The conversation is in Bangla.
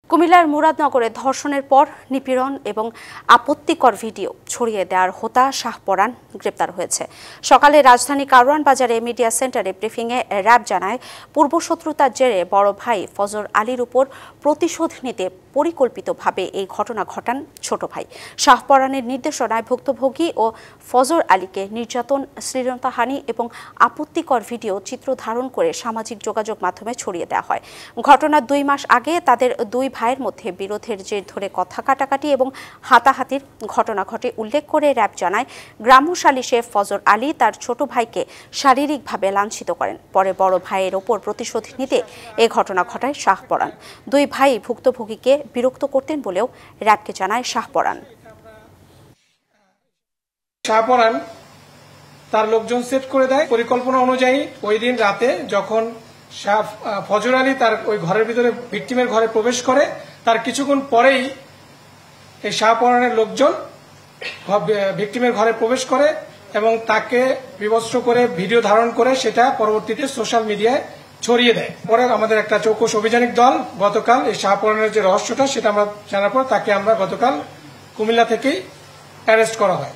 কুমিল্লার মুরাদনগরে ধর্ষণের পর নিপীড়ন এবং আপত্তিকর ভিডিও ছড়িয়ে দেওয়ার হোতা শাহপরান গ্রেপ্তার হয়েছে। সকালে রাজধানী কারওয়ান বাজারে মিডিয়া সেন্টারে ব্রিফিংয়ে র্যাব জানায়, পূর্বশত্রুতার জেরে বড় ভাই ফজর আলীর উপর প্রতিশোধ নিতে পরিকল্পিতভাবে এই ঘটনা ঘটান ছোট ভাই। শাহপরানের নির্দেশনায় ভুক্তভোগী ও ফজর আলীকে নির্যাতন, শ্লীলতাহানি এবং আপত্তিকর ভিডিও চিত্র ধারণ করে সামাজিক যোগাযোগ মাধ্যমে ছড়িয়ে দেওয়া হয়। ঘটনার 2 মাস আগে তাদের 2 ভাইয়ের মধ্যে বিরোধের জের ধরে কথা কাটাকাটি এবং হাতাহাতির ঘটনা ঘটে উল্লেখ করে র্যাব জানায়, গ্রাম্য সালিশে ফজর আলী তার ছোট ভাইকে শারীরিকভাবে লাঞ্ছিত করেন। পরে বড় ভাইয়ের ওপর প্রতিশোধ নিতে এ ঘটনা ঘটায় শাহপরান। 2 ভাই ভুক্তভোগীকে বিরক্ত করতেন বলেও র্যাবকে জানায় শাহপরান। শাহপরান তার লোকজন সেট করে দেয় পরিকল্পনা অনুযায়ী। ওই দিন রাতে যখন ফজর আলী তার ওই ঘরের ভিতরে ভিকটিমের ঘরে প্রবেশ করে, তার কিছুক্ষণ পরেই এই শাহপরানের লোকজন ভিকটিমের ঘরে প্রবেশ করে এবং তাকে বিবস্ত্র করে ভিডিও ধারণ করে সেটা পরবর্তীতে সোশ্যাল মিডিয়ায় ছড়িয়ে দেয়। পরে আমাদের একটা চৌকস অভিযানিক দল গতকাল এই শাহপরানের যে রহস্যটা সেটা আমরা জানার পর তাকে আমরা গতকাল কুমিল্লা থেকেই অ্যারেস্ট করা হয়।